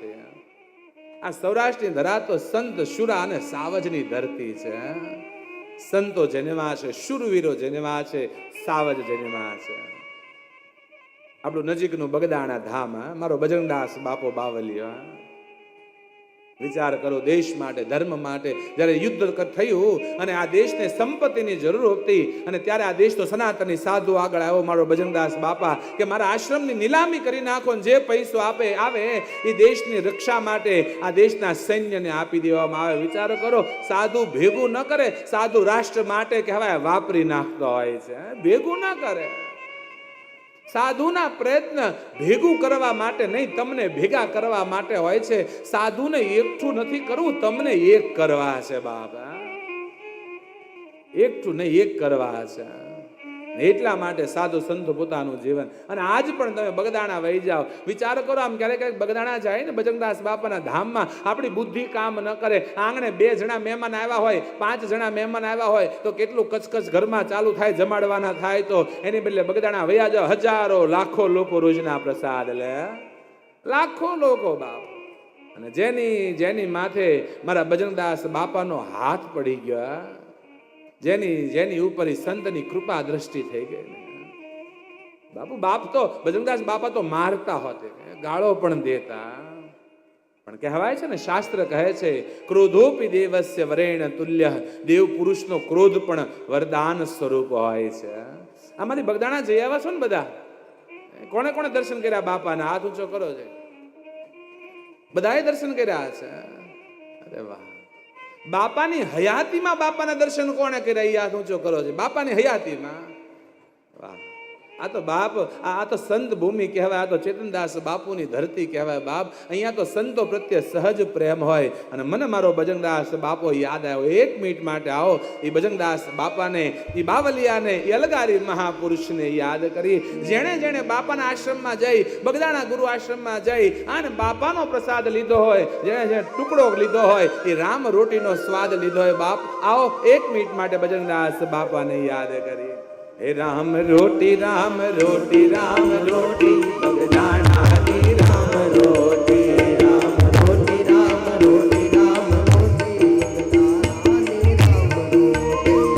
છે. આ સૌરાષ્ટ્રની ધરા તો સંત શુરા અને સાવજની ધરતી છે. સંતો જન્મ્યા છે, શુરવીરો જન્મ્યા છે, સાવજ જન્મ્યા છે. આપણું નજીકનું બગદાણા ધામ, મારો બજરંગદાસ બાપો બાવલિયો. વિચાર કરો, દેશ માટે, ધર્મ માટે જ્યારે યુદ્ધ થયું અને આ દેશને સંપત્તિની જરૂર હતી અને ત્યારે આ દેશ તો સનાતની સાધુ આગળ આવ્યો મારો બજરંગદાસ બાપા કે મારા આશ્રમની નીલામી કરી નાખો, જે પૈસો આવે એ દેશની રક્ષા માટે આ દેશના સૈન્યને આપી દેવામાં આવે. વિચાર કરો, સાધુ ભેગું ન કરે, સાધુ રાષ્ટ્ર માટે કહેવાય વાપરી નાખતો હોય છે, ભેગું ન કરે. સાધુના પ્રયત્ન ભેગું કરવા માટે નહીં, તમને ભેગા કરવા માટે હોય છે. સાધુને એકઠું નથી કરવું, તમને એક કરવા છે બાપા, એકઠું નહીં એક કરવા છે. એટલા માટે સાધુ સંતો પોતાનું જીવન. અને આજ પણ તમે બગદાણા વહી જાઓ, વિચાર કરો, આમ ક્યારેક ક્યારેક બગદાણા જાય ને બજરંગદાસ બાપાના ધામમાં, આપણી બુદ્ધિ કામ ન કરે, આંગણે 2 જણા મહેમાન આવ્યા હોય, 5 જણા મહેમાન આવ્યા હોય તો કેટલું કચકચ ઘરમાં ચાલુ થાય, જમાડવાના થાય. તો એની બદલે બગદાણા વયા જાઓ, હજારો લાખો લોકો રોજના પ્રસાદ લે, લાખો લોકો બાપ. અને જેની માથે મારા બજરંગદાસ બાપાનો હાથ પડી ગયો, જેની ઉપર સંતની કૃપા દ્રષ્ટિ થઈ ગઈ. બાપ તો બજરંગદાસ બાપા તો મારતા હોતે, ગાળો પણ દેતા, પણ કહેવાય છે ને, શાસ્ત્ર કહે છે ક્રોધોપી દેવસ્ય વરેણ તુલ્ય. દેવ પુરુષનો ક્રોધ પણ વરદાન સ્વરૂપ હોય છે. આમાંથી બગદાણા જઈ આવ્યા છો ને બધા? કોણે કોણે દર્શન કર્યા બાપાના? હાથ ઊંચો કરો છે. બધાએ દર્શન કર્યા છે? અરે વાહ. બાપાની હયાતીમાં બાપાના દર્શન કોણે કર્યા? એ હાથ ઊંચો કરો છે. બાપાની હયાતીમાં, વાહ. આ તો બાપ, આ તો સંત ભૂમિ કહેવાય, આ તો ચેતનદાસ બાપુની ધરતી કહેવાય બાપ. અહીંયા તો સંતો પ્રત્યે સહજ પ્રેમ હોય. અને મને મારો બજરંગદાસ બાપો યાદ આવ્યો. 1 મિનિટ માટે આવો, એ બજરંગદાસ બાપાને, એ બાવલિયાને, એ અલગારી મહાપુરુષને યાદ કરી. જેણે બાપાના આશ્રમમાં જઈ, બગદાણા ગુરુ આશ્રમમાં જઈ અને બાપાનો પ્રસાદ લીધો હોય, જેણે ટુકડો લીધો હોય, એ રામ રોટીનો સ્વાદ લીધો હોય બાપ. આવો 1 મિનિટ માટે બજરંગદાસ બાપાને યાદ કરી. હે રામ રોટી, રામ રોટી, રામ રોટી, બગદાણાની રામ રોટી, રામ રોટી, રામ રોટી, રામ રોટી, બગદાણાની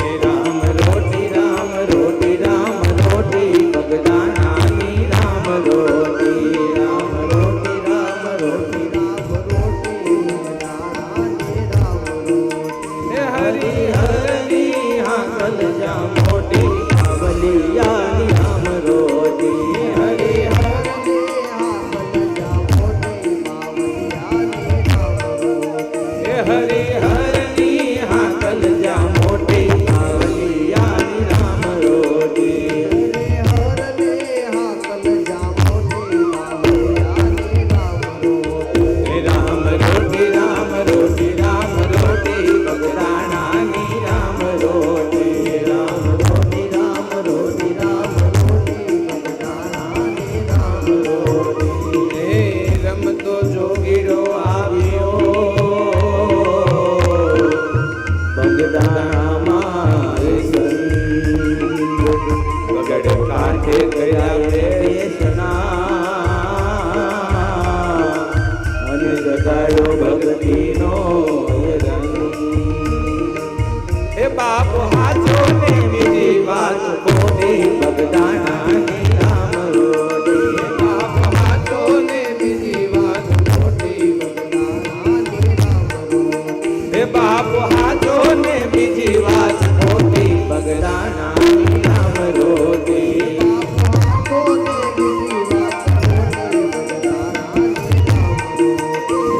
રામ રોટી. હે રામ રોટી, રામ રોટી, રામ રોટી, બગદાણાની રામ રોટી, રામ રોટી, રામ રોટી, રામ રોટી, બગદાણાની રામ રોટી. હે હરિ હરની હાકલ જા મોટી, બલિયાની રામ રોટી. હરિ હરની હાકલ જા મોટી, બલિયાની રામ રોટી. હે હરિ હરની હાકલ જા મોટી, બલિયાની રામ રોટી. હરિ હરની હાકલ જા મોટી, બલિયાની રામ રોટી. હે રામ રોટી, રામ રોટી, રામ રોટી, બગદાણાની રામ રોટી, રામ રોટી, રામ રોટી, રામ રોટી, બગદાણાની રામ રોટી. હે રમતો જોગીડો આવ્યો બગદાણામાં રે સંગ, બગડ કાંઠે ગયા દેશના, અને જગાડ્યો ભક્તિનો રંગ. હે બાપ હાચો ને બીજી વાત ખોટી, બગદાણાની રામ રોટી. હે બાપ હાચો ને બીજી વાત ખોટી, બગદાણાની રામ રોટી. હે બાપ હાચો ને બીજી વાત ખોટી, બગદાણાની રામ રોટી.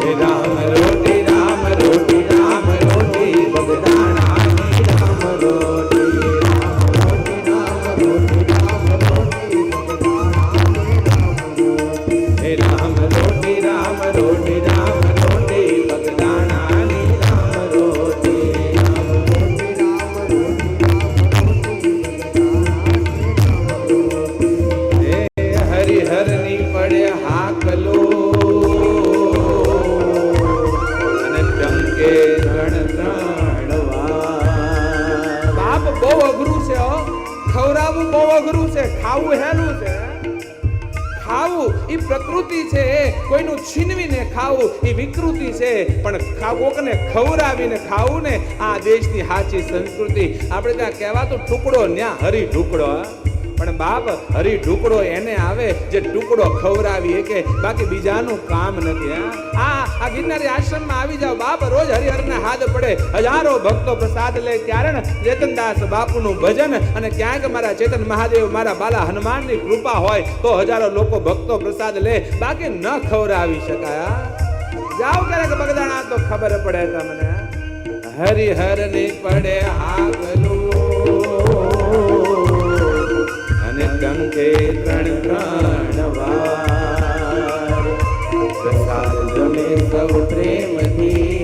હે રામ રોટી, રામ રોટી, રામ રોટી, બગદાણાની રામ રોટી, રામ રોટી, રામ રોટી, રામ રોટી, બગદાણાની રામ રોટી. હે રામ રોટી, રામ રોટી, રામ રોટી, બગદાણાની રામ રોટી, રામ રોટી, રામ રોટી, રામ રોટી, બગદાણાની રામ રોટી. હે હરિહરની પડે હાકલો, અને ટંકે ત્રણ બાપ. બહુ અઘરું છે, ખવડાવવું બહુ અઘરું છે, ખાવું હેલું છે. ખાવું ખાવું એ પ્રકૃતિ છે, કોઈનું છીનવીને ખાવું એ વિકૃતિ છે, પણ કોકને ખવડાવીને ખાવું ને આ દેશની સાચી સંસ્કૃતિ. આપણે ત્યાં કહેવાતું ટુકડો ન્યા હરી ઢુકડો, પણ બાપ હરી ઢુકડો એને આવે જે ટુકડો ખવડાવી કે બાકી બીજાનું કામ નથી. આ ગિરનારી આશ્રમમાં આવી જાવ બાપ, રોજ હરિહરના હાથ પડે, હજારો ભક્તો પ્રસાદ લે. ત્યારે ચેતનદાસ બાપુનું ભજન અને ક્યાંક મારા ચેતન મહાદેવ મારા બાલા હનુમાનની કૃપા હોય તો હજારો લોકો ભક્તો પ્રસાદ લે, બાકી ન ખવડાવી શકાય. જાઓ ક્યારેક બગદાણા તો ખબર પડે તમને. હરિહર ને પડે આગલું અને ડંકે ત્રણ ત્રણ વાર, પ્રસાદ જમે સૌ પ્રેમથી,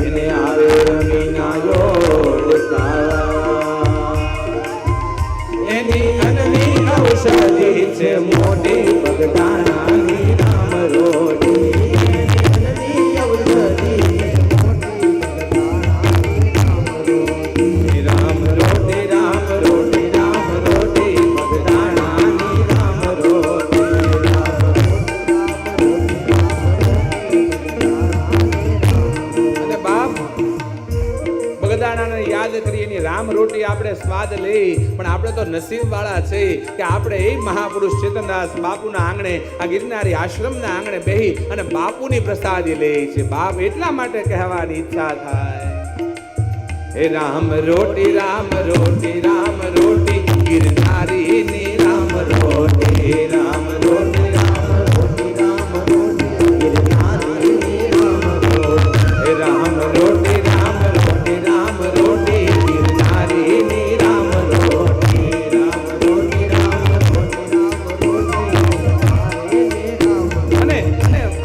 એને આવે રમીના યોડકા. એની અનની ઔષધિ છે મોટી બગદાણાની રામ રોટી. યાદ કરી એની રામ રોટી આપણે સ્વાદ લઈ, પણ આપણે તો નસીબ વાળા છે કે આપણે એ મહાપુરુષ ચેતનદાસ બાપુના આંગણે, આ ગિરનારી આશ્રમના આંગણે બેહી અને બાપુની પ્રસાદી લે છે. બાપ એટલા માટે કહેવાની ઈચ્છા થાય, હે રામ રોટી રામ રોટી રામ રોટી ગિરનારીની રામ રોટી, રામ રોટી રામ રોટી રામ રોટી ગિરનારીની રામ રોટી, હે રામ રોટી રામ રોટી રામ રોટી ગિરનારીની રામ રોટી, રામ રોટી રામ રોટી રામ રોટી. અને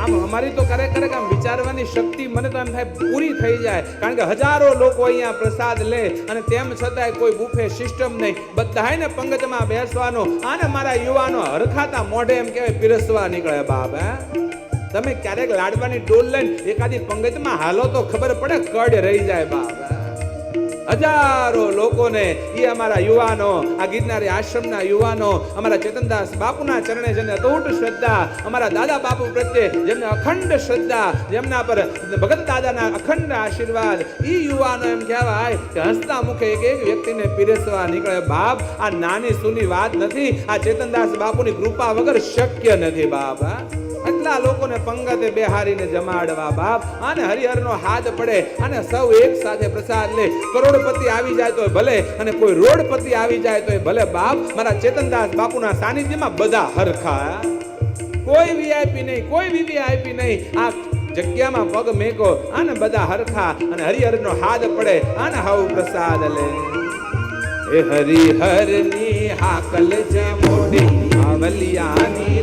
આમ અમારી તો ક્યારેક આમ વિચારવાની શક્તિ મને તો એમ થાય પૂરી થઈ જાય, કારણ કે હજારો લોકો અહીંયા પ્રસાદ લે અને તેમ છતાંય કોઈ બુફે સિસ્ટમ નહીં, બધાને પંગતમાં બેસવાનો. આને મારા યુવાનો હરખાતા મોઢે એમ કહેવાય પીરસવા નીકળે. બાપ તમે ક્યારેક લાડવાની ડોલ લઈને એકાદી પંગતમાં હાલો તો ખબર પડે, કડ રહી જાય. બાપ હજારો લોકોને એ અમારા યુવાનો, આ ગિરનારી આશ્રમના યુવાનો, અમારા ચેતનદાસ બાપુના ચરણે જેને અતૂટ શ્રદ્ધા, અમારા દાદા બાપુ પ્રત્યે જેમને અખંડ શ્રદ્ધા, જેમના પર ભગત દાદાના અખંડ આશીર્વાદ, એ યુવાનો એમ કહેવાય કે હસતા મુખે એક એક વ્યક્તિને પીરસવા નીકળે. બાપ આ નાની સૂની વાત નથી, આ ચેતનદાસ બાપુની કૃપા વગર શક્ય નથી. બાપ એટલા લોકોને પંગતે બેહારીને જમાડવા. બાપ આને હરિહરનો હાથ પડે અને સૌ એક સાથે પ્રસાદ લે. કરોડપતિ આવી જાય તો ભલે અને કોઈ રોડપતિ આવી જાય તો ભલે. બાપ મારા ચેતનદાસ બાપુના સાનિધ્યમાં બધા હરખા, કોઈ વીઆઈપી નહીં, કોઈ વીવીઆઈપી નહીં. આ જગ્યામાં પગ મેકો આને બધા હરખા અને હરિહરનો હાથ પડે આને હાવ પ્રસાદ લે. એ હરિહરની હાકલ છે મોડી આવલિયાની